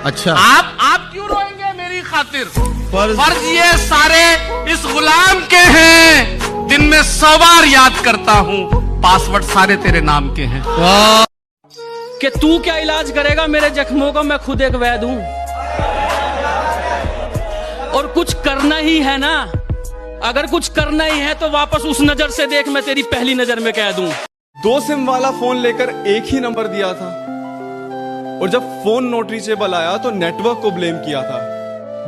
अच्छा, आप क्यों रोएंगे मेरी खातिर? फर्ज ये सारे इस गुलाम के हैं, दिन में 100 बार याद करता हूँ, पासवर्ड सारे तेरे नाम के हैं। कि तू क्या इलाज करेगा मेरे जख्मों का, मैं खुद एक वैद हूं। और कुछ करना ही है ना, अगर कुछ करना ही है तो वापस उस नजर से देख, मैं तेरी पहली नजर में कह दूं। 2 सिम वाला फोन लेकर एक ही नंबर दिया था, और जब फोन नॉट रीचेबल आया तो नेटवर्क को ब्लेम किया था।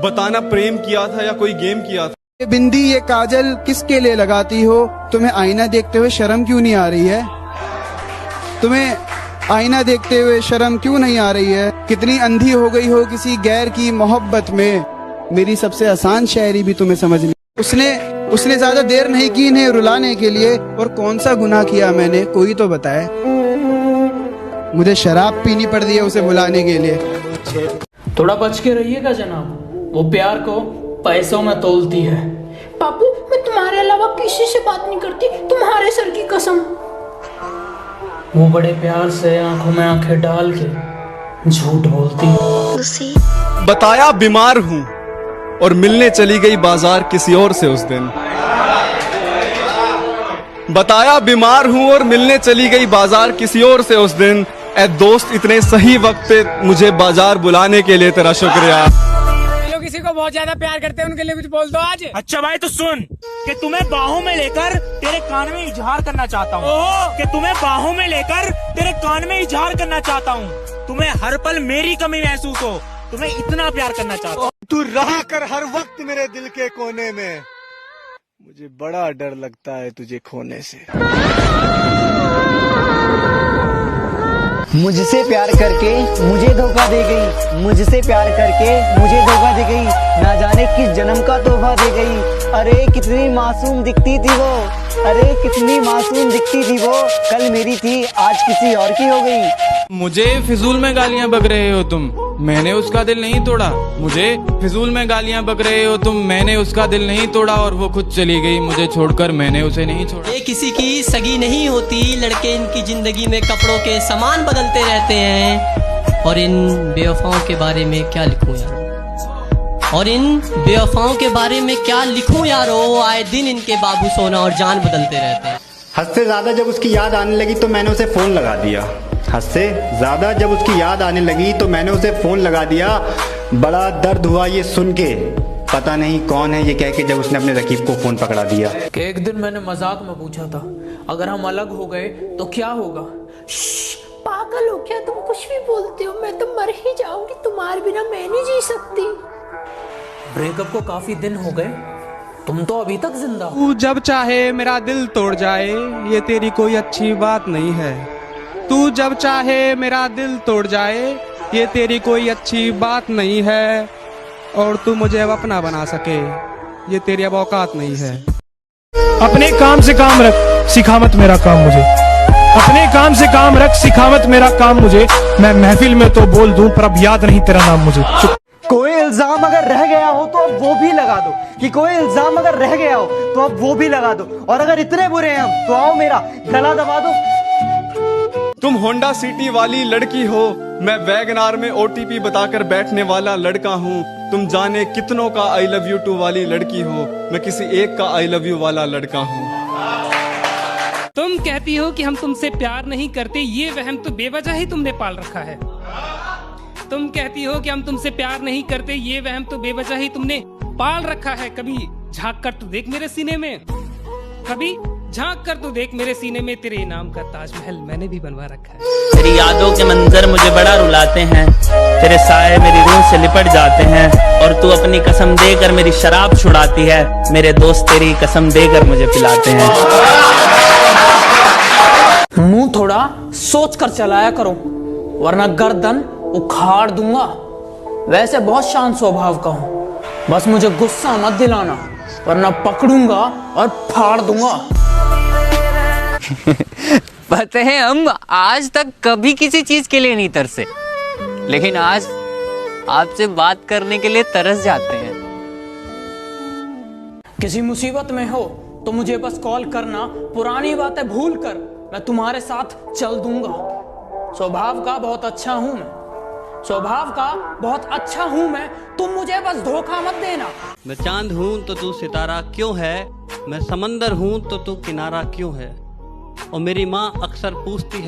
बताना प्रेम किया था या कोई गेम किया था। ये बिंदी ये काजल किसके लिए लगाती हो? तुम्हें आईना देखते हुए शर्म क्यों नहीं आ रही है? तुम्हें आईना देखते हुए शर्म क्यों नहीं आ रही है? कितनी अंधी हो गई हो किसी गैर की मोहब्बत में। मेरी सबसे आसान शायरी भी तुम्हें समझ नहीं। उसने ज्यादा देर नहीं की इन्हें रुलाने के लिए। और कौन सा गुनाह किया मैंने, कोई तो बताए। मुझे शराब पीनी पड़ रही है उसे बुलाने के लिए। थोड़ा बच के रहिएगा जनाब, वो प्यार को पैसों में तोलती है। पापू, मैं तुम्हारे अलावा किसी से बात नहीं करती, तुम्हारे सर की कसम। वो बड़े प्यार से आंखों में आंखें डाल के झूठ बोलती है। बताया बीमार हूँ और मिलने चली गई बाजार किसी और से उस दिन। बताया बीमार हूँ और मिलने चली गई बाजार किसी और से उस दिन। ऐ दोस्त, इतने सही वक्त पे मुझे बाजार बुलाने के लिए तेरा शुक्रिया। जो किसी को बहुत ज्यादा प्यार करते हैं उनके लिए कुछ बोल दो आज। अच्छा भाई, तो सुन कि तुम्हें बाहों में लेकर तेरे कान में इजहार करना चाहता हूँ, कि तुम्हें बाहों में लेकर तेरे कान में इजहार करना चाहता हूँ। तुम्हें हर पल मेरी कमी महसूस हो, तुम्हें इतना प्यार करना चाहता हूँ। तू रहा कर हर वक्त मेरे दिल के कोने में, मुझे बड़ा डर लगता है तुझे खोने से। मुझसे प्यार करके मुझे धोखा दे गई, मुझसे प्यार करके मुझे धोखा दे गई, ना जाने किस जन्म का तोहफा दे गई। अरे कितनी मासूम दिखती थी वो, अरे कितनी मासूम दिखती थी वो, कल मेरी थी आज किसी और की हो गई। मुझे फिजूल में गालियां बक रहे हो तुम, मैंने उसका दिल नहीं तोड़ा। मुझे फिजूल में गालियां बक रहे हो तुम, मैंने उसका दिल नहीं तोड़ा। और वो खुद चली गई मुझे छोड़कर, मैंने उसे नहीं छोड़ा। ये किसी की सगी नहीं होती, लड़के इनकी जिंदगी में कपड़ों के सामान बदलते रहते हैं। और इन बेवफाओं के बारे में क्या लिखूं यार, और इन बेवफाओं के बारे में क्या लिखूं यारो। आए दिन इनके बाबू सोना और जान बदलते रहते हैं। हद से ज्यादा जब उसकी याद आने लगी तो मैंने उसे फोन लगा दिया। हद से ज्यादा जब उसकी याद आने लगी तो मैंने उसे फोन लगा दिया। बड़ा दर्द हुआ ये सुन के, पता नहीं कौन है ये कह के, जब उसने अपने रकीब को फोन पकड़ा दिया। कि एक दिन मैंने मजाक में पूछा था, अगर हम अलग हो गए तो क्या होगा? पागल हो क्या तुम, कुछ भी बोलते हो। मैं तो मर ही जाऊंगी, तुम्हारे बिना मैं नहीं जी सकती। ब्रेकअप को काफी दिन हो गए, तुम तो अभी तक जिंदा हो। तू जब चाहे मेरा दिल तोड़ जाए, ये तेरी कोई अच्छी बात नहीं है। तू जब चाहे मेरा दिल तोड़ जाए, ये तेरी कोई अच्छी बात नहीं है। और तू मुझे अब अपना बना सके, ये तेरी अब औकात नहीं है। अपने काम से काम रख, सिखा मत मेरा काम मुझे। अपने काम से काम रख, सिखा मत मेरा काम मुझे। मैं महफिल में तो बोल दूं पर अब याद नहीं तेरा नाम मुझे। कोई इल्जाम अगर रह गया हो तो अब वो भी लगा दो, कि कोई इल्जाम अगर रह गया हो तो अब वो भी लगा दो। और अगर इतने बुरे हैं हम तो आओ मेरा गला दबा दो। तुम होंडा सिटी वाली लड़की हो, मैं वैगनार में ओटीपी बताकर बैठने वाला लड़का हूँ। तुम जाने कितनों का आई लव यू टू वाली लड़की हो, मैं किसी एक का आई लव यू वाला लड़का हूँ। तुम कहती हो कि हम तुमसे प्यार नहीं करते, ये वहम तो बेवजह ही तुमने पाल रखा है। तुम कहती हो कि हम तुमसे प्यार नहीं करते, ये वहम तो बेवजह ही तुमने पाल रखा है। कभी झांक कर तो देख मेरे सीने में, कभी झांक कर तो देख मेरे सीने में, तेरे इनाम का ताजमहल मैंने भी बनवा रखा है। तेरी यादों के मंजर मुझे बड़ा रुलाते हैं, तेरे साए मेरी रूह से लिपट जाते हैं। और तू अपनी कसम देकर मेरी शराब छुड़ाती है, मेरे दोस्त तेरी कसम देकर मुझे पिलाते हैं। मुंह थोड़ा सोच कर चलाया करो, वरना गर्दन उखाड़ दूंगा। वैसे बहुत शांत स्वभाव का हूँ, बस मुझे गुस्सा मत दिलाना, वरना पकड़ूंगा और फाड़ दूंगा। पता है हम आज तक कभी किसी चीज के लिए नहीं तरसे, लेकिन आज आपसे बात करने के लिए तरस जाते हैं। किसी मुसीबत में हो तो मुझे बस कॉल करना, पुरानी बातें भूल कर मैं तुम्हारे साथ चल दूंगा। स्वभाव का बहुत अच्छा हूं मैं, स्वभाव का बहुत अच्छा हूँ मैं, तुम मुझे बस धोखा मत देना। मैं चांद हूँ तो तू सितारा क्यों है, मैं समंदर हूँ तो तू किनारा क्यों है। और मेरी माँ अक्सर पूछती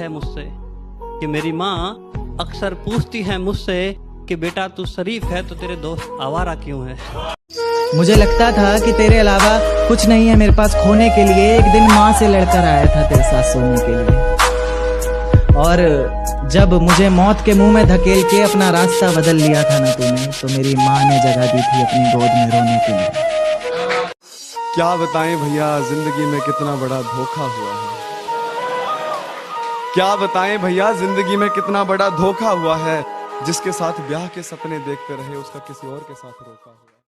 है मुझसे कि बेटा तू शरीफ है तो तेरे दोस्त आवारा क्यों है। मुझे लगता था कि तेरे अलावा कुछ नहीं है मेरे पास खोने के लिए। एक दिन माँ से लड़कर आया था तेरे साथ सोने के लिए, और जब मुझे मौत के मुंह में धकेल के अपना रास्ता बदल लिया था ना तूने, तो मेरी माँ ने जगह दी थी अपनी गोद में रोने के लिए। क्या बताएं भैया जिंदगी में कितना बड़ा धोखा हुआ है। क्या बताएं भैया जिंदगी में कितना बड़ा धोखा हुआ है। जिसके साथ ब्याह के सपने देखते रहे उसका किसी और के साथ रोका हुआ।